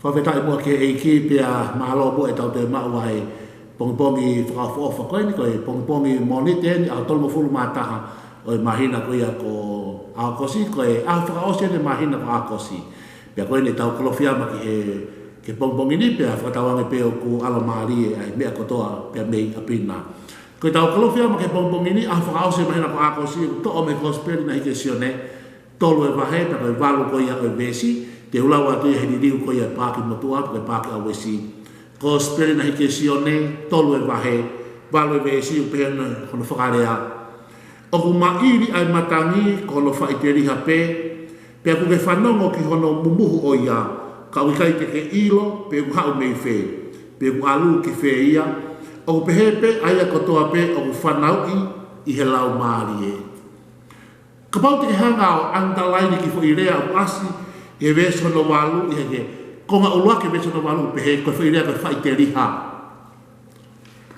whawhetai mua ke e ki pia mahalo mo e tau te mauai pongi whakawhawha koe ni koe pongi monite ni au tolmo fulu mātaha o e mahina koe ia ko aokosi koe au whakaosi ane mahina ko aokosi pia koe ni tau kolofiama ki he ke pongi ni pia whakatawange peo ku alo maari e ai mea kotoa pia mei apina koe tau kolofiama ke pongi ni au whakaosi mahina ko aokosi to o me kosperi na hike sione tolu e wahe pia koe walu koe ia koe vesi te ulau atu e heni riu koe ia pāki motua koe pāki awesi ko spere na hike sione tolu e wahe walu e vesi u pehena kono whakarea o ku mairi ai matangi kono whaiteri hape pia ku ke whanongo ki hono mumuhu o ia ka uikai te ke ilo pe ku hau mei whe pe ku alu ki whe ia o ku pehepe aia kotoa pe o ku whanau i he lau maari e ka pau te ke hanga o antalaini ki fo i rea o asi e veso no walu i heke konga ulua ke veso no walu pehe koe whairea koe whaiteri ha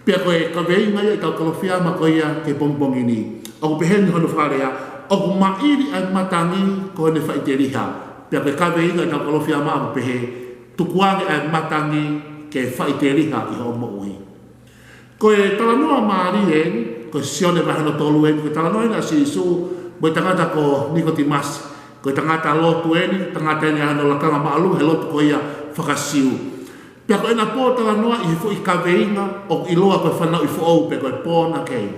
pia koe ka vei ngai e tau kalofia ma koe ia ke bongbongi ni o ku pehe ni hono wharea o ku mairi ai matangi koe ne whaiteri ha pia koe ka vei ngai tau kalofia ma o pehe tukuange ai matangi ke whaiteri ha i ho mo ui koe talanoa maari e koe sione mahano tolu e koe talanoa ina si isu mo tangata ko Nikotimasi ko tangata lotu eni tangata ni ano lakanga maalu he lotu ko ia whakasiu pia ko ena pō tala noa i fu i kaweinga o iloa koe whanau i fu au pe koe pōna kei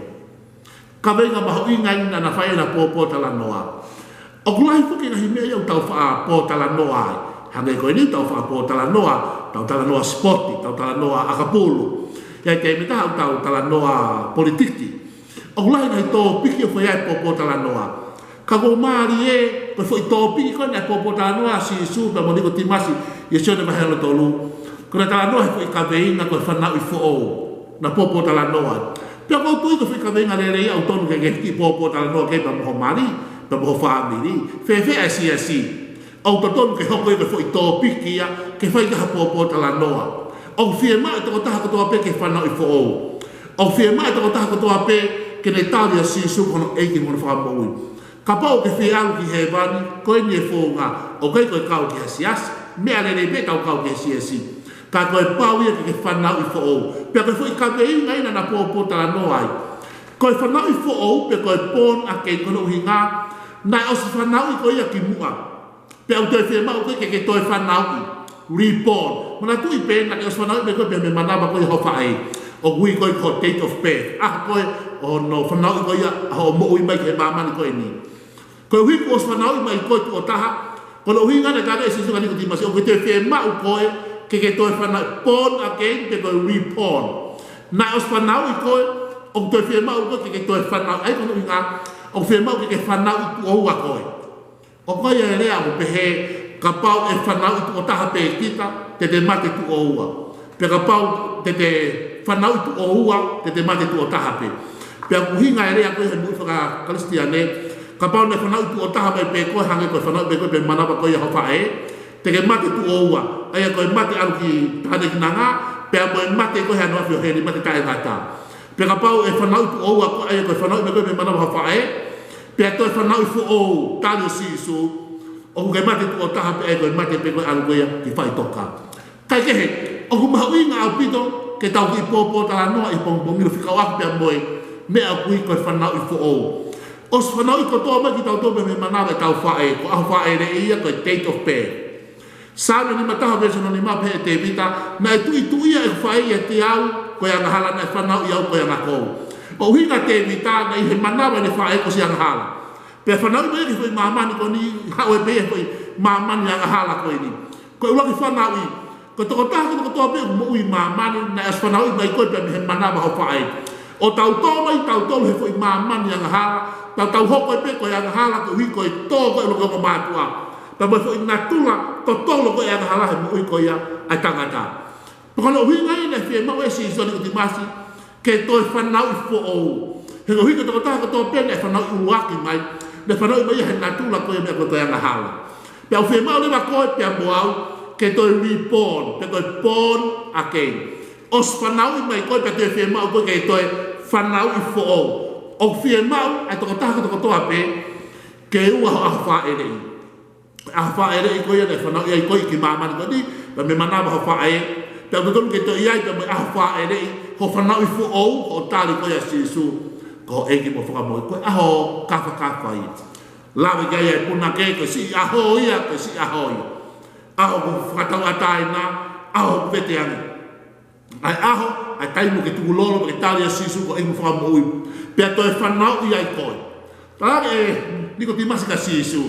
kaweinga maho inga ina na whae na pō tala noa o kulai fuki na himea iau tau wha pō tala noa hange koe ni tau wha pō tala noa tau tala noa spoti tau tala noa akapulu ia kei mita tau tala noa politiki o kulai na i tō piki o whae pō tala noa ka ko mari e ko foi topi ko na ko potano asi su pa mo Nikotimasi ye sone mahelo tolu ko na tano foi ka veina ko fana i fo na popo tala noa pe ko tu ko foi ka veina le le autono ke ki popo tala noa ke pa mo mari pa mo family fe asi autoton ke hoko ko foi topi kia ke foi ka popo tala noa o firma to ta ko to pe ke fana i fo o firma to ta ko to pe ke ne talia si su ko e ki mo fa mo kapau ke whiau ki he vani, koe ni e whonga, o koe koe kau ki hasiasi, mea lere me kau kau ki hasiasi. Ka koe pau ia ki ke whanau i whoou. Pea koe whoi ka vei ngai na na pōpō tala noai. Koe whanau i whoou, pea koe pōn a kei kono uhi ngā, nai osi whanau i koe ia ki mua. Pea u toi whia mau koe ke toi whanau i. Reborn. Mana tu i pēna ke osi whanau i me koe pea me manaba koe ho whae. O gui koe ko date of birth. Koe, o no whanau i koe ia, o mo ui mai ke mamani koe ni. Koe hui ko oswhanau i mai koe tu o taha, kono hui ngana kare e sisunga Nikotimasi, o koe te whee mau koe, ke toi whanau, porn again, ke koe reporn. Nai oswhanau i koe, o koe whee mau koe, ke toi whanau, ai kono hui ngā, o whee mau ke whanau i tu oua koe. O koe e rea o pehe, ka pau e whanau i tu o taha pe kita, te mate tu oua. Pe ka pau te whanau i tu oua, te mate tu o taha pe. Pe a kuhinga e rea koe he mui whaka Kristiane, ka pau ne whanau tu o taha mai pe koe hange koe whanau pe koe pe manawa koe ia hawha e te ke mate tu o ua aia koe mate alu ki tahane ki nanga pe a moe mate koe hea noafio heri mate tae ngata pe ka pau e whanau tu o ua koe aia koe whanau me koe pe manawa hawha e pe a toi whanau i fu o tali si isu o ku ke mate tu o taha pe aia koe mate pe koe alu koe ia ki whai toka kai kehe o ku mahu inga au pito ke tau ki pōpō tala noa i pongpongiro whikau aku pe a moe me a kui koe whanau i fu o os whanau i kotoa mai ki tau tōpe me manawa e tau whae, ko ahu whae re ia koe date of birth. Sāme ni mataha version ni mape e te vita, na e tui ia e whae ia te au, koe anga hala na e whanau i au koe anga kou. O hinga te vita, na i he manawa ni whae ko si anga hala. Pea whanau i mai ki whai mamani ko ni, hao e pea whai mamani anga hala koe ni. Koe uaki whanau i, ko toko taha ko toa pea mo ui mamani, na as whanau i mai koe pea me he manawa ho whae. O tau tō mai, tau tō he whai mamani anga hala, tau hoko e pe koe anga hala ko hui koe tō koe loko ko mātua. Tau mai fwoi ngā tula, tō tōlo koe anga hala he mo ui koe ia ai tangata. Pakono hui ngai ne whie mau e si iso Nikotimasi ke toi whanau i fo ou. He ko hui ko toko taha ko tō pēne e whanau i uaki mai, ne whanau i mai he ngā tula koe mea koe anga hala. Pea whie mau lewa koe pea moau ke toi reborn, pe koe born again. Os whanau i mai koe pea toi whie mau koe ke toi whanau i fo ou. O whie mau, ai toko taha ko toko toa pe, ke ua ho ahu wha ere i. Ahu wha ere i koe ane whanau i ai koe ki mamani koe ni, pa me manava ho whae, pe o tonu ke to iai pe me aho whae rei, ho whanau i fu ou, ho tali ko ia sisu, ko eki mo whakamoe, ko aho kafa i. Lawe kia ia puna ke, ko si aho ia, ko si aho ia. Aho ku whakatau atai na, aho ku vete ani. Ai aho, ai taimu ke tuku lolo, ke tali a sisu, ko eki mo whakamoe, pe a toi whanau iai koe. Tāke e, niko timasi ka sisu,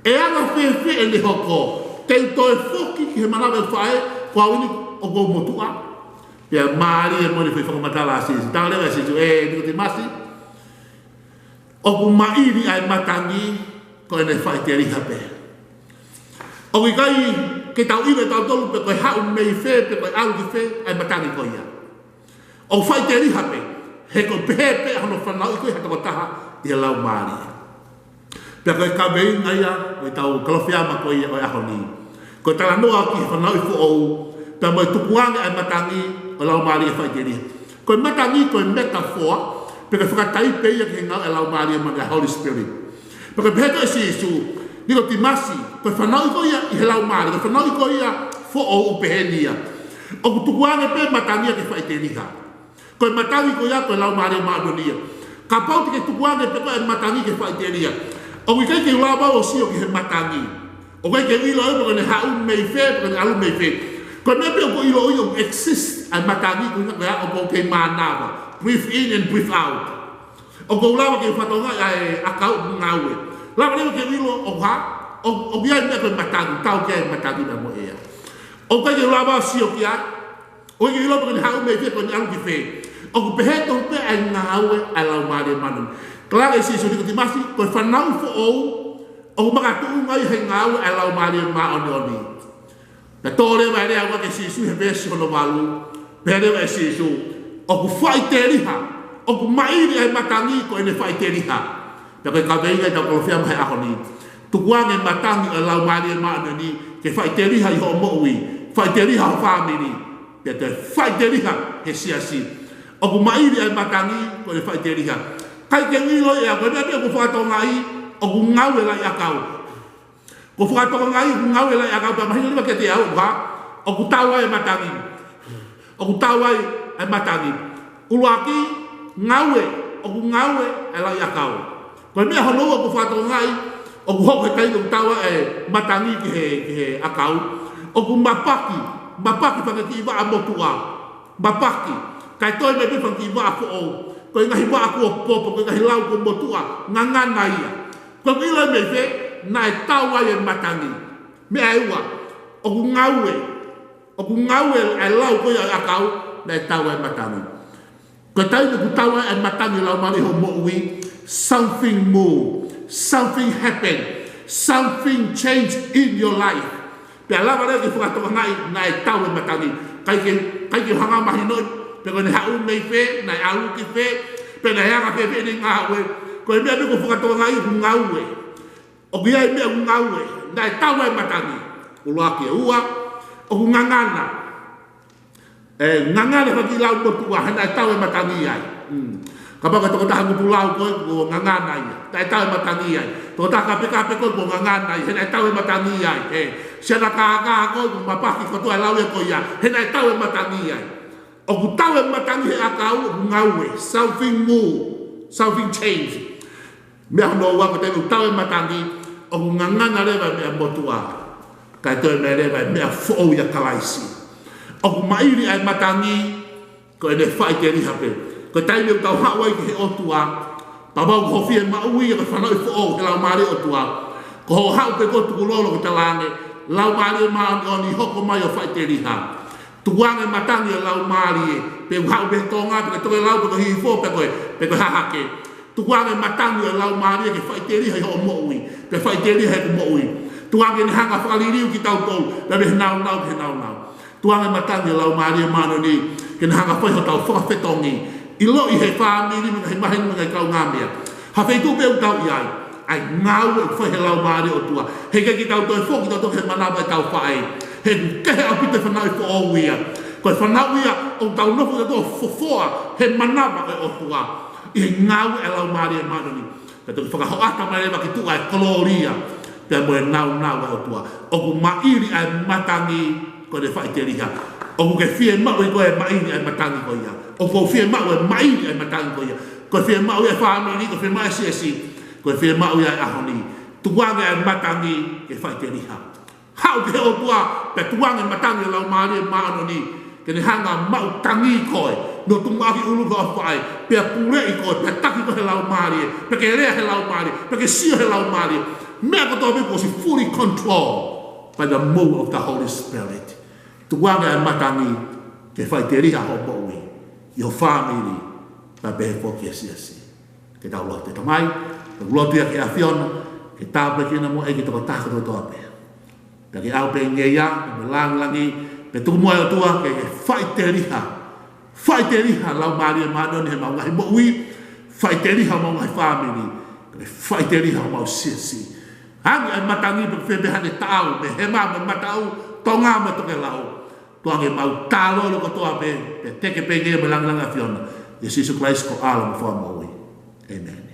e anga whewhe e le hoko, te toi whoki ki he manawe whae, kua wini o go motua. Pea maari e mori whi whakamatala a sisu. Tāke lewa sisu, e niko timasi, o ku mairi ai matangi ko ene whai te riha pe. O ki kai ke tau iwe tau tolu pe koe hau mei whe, pe koe au ki whe, ai matangi ko ia. O whai te riha pe, he ko pehe pe hano whanau i koe hatako taha i lau maari. Pe koe ka mei ngai a, koe tau kalowhiama ko ia koe aho ni. Koe tala noa ki whanau i fu ou, pe moe tukuange ai matangi o lau maari e whai te riha. Koe matangi koe metaphor, porque whakatai peia ki ngau e lau maari e mana Holy Spirit. Porque peheto e si Jesu, niko timasi, koe whanau i ko ia i he lau maari, koe whanau i ko ia fo o upehenia. O kutukuane pe matangia ke whai te riha. Koe matangi ko ia koe lau maari e maadonia. Ka pauti ke tukuane pe koe matangi ke whai te riha. O kai ke ulawa o sio ki he matangi. O kai ke ilo e porque ne hau mei fe, porque ne alu mei fe. Koe me pe o ko ilo o exist ai matangi ko ia o ko ke manawa. Breathe in and breathe out. O ko lawa ke whatonga ai akau ngawe. Lawa lewa ke wilo o ha, o biai mea koe matangi, tau ke matangi na mo ea. O kai ke lawa sio ki ai, o ke wilo porque ni hau mei fe koe ni alu ki fe. O ku peheto pe ai ngawe ai lau maari manu. Kala e si so ni kutimasi, koe whanau fo ou, o ku maka tuu ngai he ngawe ai lau maari ma oni oni. Na tōre mai rea wake si su he vesi hono walu, pe rewa e si su, o ku whai te riha, o ku mairi ai matangi ko ene whai te riha. Pea koe ka veinga i tau kolowhia mahe aho ni. Tukuange matangi o lau maari e maana ni, ke whai te riha i ho moui, whai te riha ho whamiri. Pea te whai te riha he siasi. O ku mairi ai matangi ko ene whai te riha. Kai ke ngilo e a koe mea ku whakatonga i, o ku ngawe lai akau. Ko whakatonga i, ku ngawe lai akau, pea mahina lima ke te au, o ku taua e matangi. O ku taua ai matangi. Uluaki, ngawe, o ku ngawe, e lai akau. Koe mea honua ku whatonga i, o ku hoko he taino taua e matangi ki he akau. O ku mapaki whakaki iwa a motua. Mapaki, kai toi me whakaki iwa a ko o. Koe ngahi wa aku o popo, koe ngahi lau ko motua, ngangana ia. Koe ila me fe, na e taua e matangi. Mea ewa, o ku ngawe, e lau koe a akau, na e taua e matangi. Koe taina ku taua e matangi lau mani ho moui, something more, something happened, something changed in your life. Pea lava rea ki whakatoka ngai, na e taua e matangi. Kai ki hanga mahi noi, pe koe ne hau mei fe, na e au ki fe, pe ne heanga fe fe ni ngawe. Koe mea me ko whakatoka ngai ku ngawe. O ki ai mea ku ngawe, na e taua e matangi. Uloaki e ua, o ku ngangana. Ngangana whakilau motua, hana e taua e matangi ai. Kapaka toko taha ngupu lau koe, ko ngangana ia. Ta e taua e matangi ai. Toko taha kape koe, ko ngangana ia. Hena e taua e matangi ai. Siana kākā koe, ko mapaki kotoa e lau e koe ia. Hena e taua e matangi ai. O ku taua e matangi he akau, o ku ngaue. Something more. Something change. Mea hono ua ko tenu taua e matangi, o ku ngangana rewa mea motua. Kai toi mea rewa mea fo'ou ia kalaisi. O ku mairi ai matangi, ko ene whai te riha pe. Ko taimi o tau hawai ki he otua, pabau ko hofia maui ko whanau i fo'ou ke lau maari otua. Ko ho hau pe ko tukulolo ki talange, lau maari e maani o ni hoko mai o whai te riha. Tukuange matangi o lau maari e, pe hau pe tonga, pe toke lau pe ko hifo pe koe hahake. Tukuange matangi o lau maari e ke whai te riha i ho moui, pe whai te riha i ko moui. Tukuange ni hanga whakaliriu ki tau tau, pe he nau nau, pe nau nau. Tukuange matangi o lau maari e maano ni, ke ni hanga whai ho tau whakawhetongi. I lo i he whaamiri mi kai mahi mga kau ngāmea. Ha whaitu peu tau i ai. Ai ngau e whai he lau maari o tua. He kei ki tau toi fōki tau tau he manawa e tau whae. He kehe au pite whanau i whaau ia. Koe whanau ia o tau nofu tau fofoa he manawa e o tua. I he ngau e lau maari e manoni. Ka tau whakahoata mai rewa ki tua e koloria. Pea moe nau e o tua. O ku mairi ai matangi ko le fai te riha. O ke fie mau i ko e mai ni ai matangi ko ia. O ko fie mau e mai ni ai matangi ko ia. Ko fie mau e family, ko fie mau e siasi. Ko fie mau e ahoni. Tuanga e matangi ke fai te riha. Hau ke o tua pe tuanga e matangi lau maari e maano ni. Ke ne hanga mau tangi koe. No tumaki ulu ko fai. Pe pure i koe, pe taki ko he lau maari. Pe ke rea he lau maari. Pe ke sio he lau maari. Mea ko tō me si fully controlled by the move of the Holy Spirit. Tuanga e matangi ke fai te riha ho poui. Your family pa be fo ke siasi. Ke tau lote tamai, ke lote ke afiona, ke tape ke na mo e ke toko tako to toa pe. Pe ke au pe ngeia, me langi, pe tuku moe o tua ke fai te riha. Fai te riha lau maari e maanoni he maungahi moui. Fai te riha maungahi family. Ke fai te riha mau siasi. Hangi ai matangi pe febe hane tau, me hema me matau, tonga me toke lau. Tuange mau talo lo ko toa pe teke pe ngeia me langi afiona. Jesus Christ ko ala mo fo maui. Amen.